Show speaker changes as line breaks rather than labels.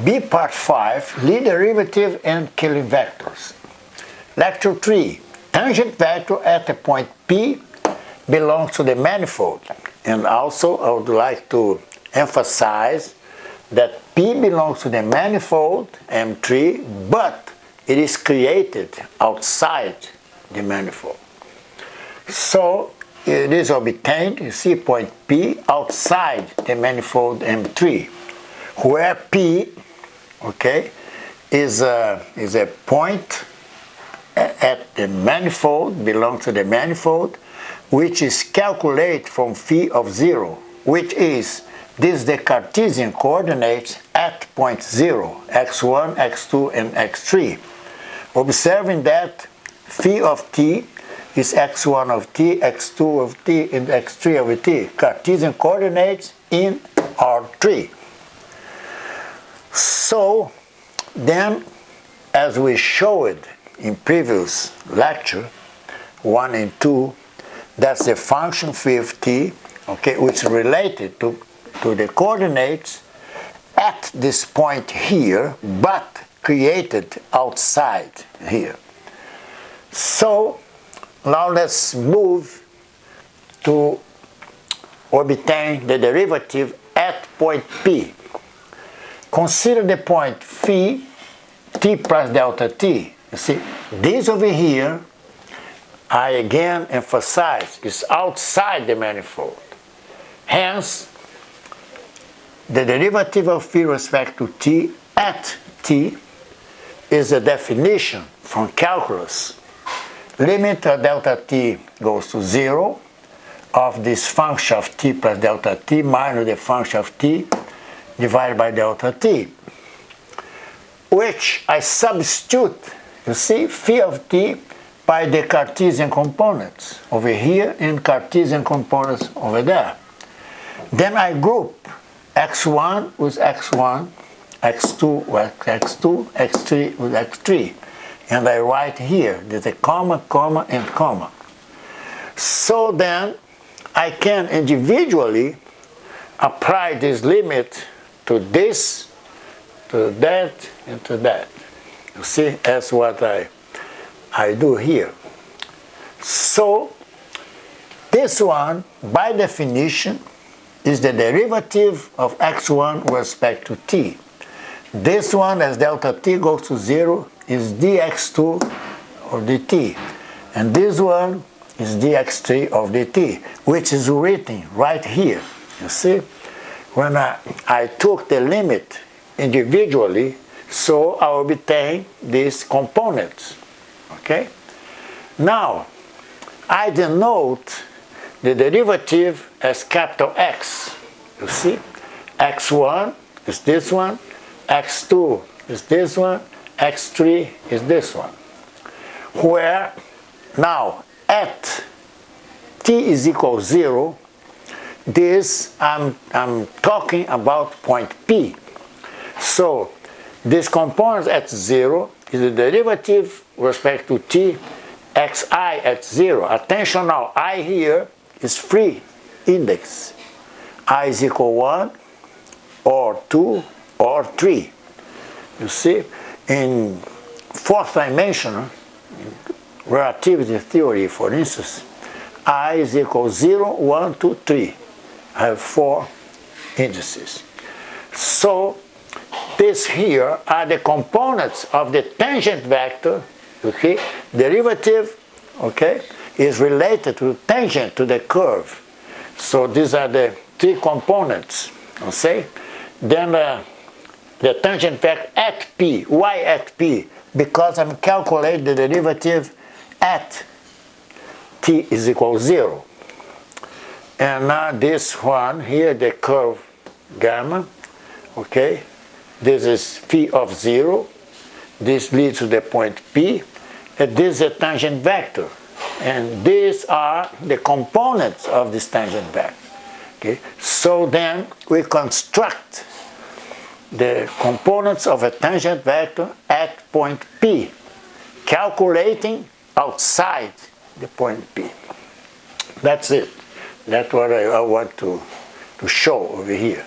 B part 5, Lie derivative and Killing vectors. Lecture 3, tangent vector at the point P belongs to the manifold. And also I would like to emphasize that P belongs to the manifold M3, but it is created outside the manifold. So it is obtained, you see point P outside the manifold M3, where P, okay, is a point at the manifold, belongs to the manifold, which is calculated from phi of 0, which is this the Cartesian coordinates at point 0, x1, x2, and x3. Observing that phi of t is x1 of t, x2 of t, and x3 of t, Cartesian coordinates in R3. So then, as we showed in previous lecture 1 and 2, that's the function phi of t, okay, which is related to the coordinates at this point here, but created outside here. So now let's move to obtain the derivative at point P. Consider the point phi t plus delta t. You see, this over here, I again emphasize, is outside the manifold. Hence, the derivative of phi respect to t at t is a definition from calculus. Limit of delta t goes to 0 of this function of t plus delta t minus the function of t divided by delta t, which I substitute, you see, phi of t by the Cartesian components over here and Cartesian components over there. Then I group x1 with x1, x2 with x2, x3 with x3. And I write here, there's a comma, comma, and comma. So then I can individually apply this limit to this, to that, and to that. You see, that's what I do here. So this one, by definition, is the derivative of x1 with respect to t. This one, as delta t goes to 0, is dx2 or dt. And this one is dx3 of dt, which is written right here. You see? When I took the limit individually, so I will obtain these components. Okay? Now, I denote the derivative as capital X. You see? x1 is this one, x2 is this one, x3 is this one. Where now at t is equal to 0, this I'm talking about point P. So this component at 0 is the derivative with respect to t, xi at 0. Attention now, I here is free index. I is equal 1 or 2 or 3. You see, in fourth dimension, relativity theory, for instance, I is equal 0, 1, 2, 3. I have 4 indices. So these here are the components of the tangent vector. Okay, derivative, okay, is related to tangent to the curve. So these are the 3 components. Okay, then the tangent vector at P, why at P? Because I'm calculating the derivative at t is equal to 0. And now this one here, the curve gamma, okay, this is phi of 0, this leads to the point P, and this is a tangent vector. And these are the components of this tangent vector. Okay? So then we construct the components of a tangent vector at point P, calculating outside the point P. That's it. That's what I want to show over here.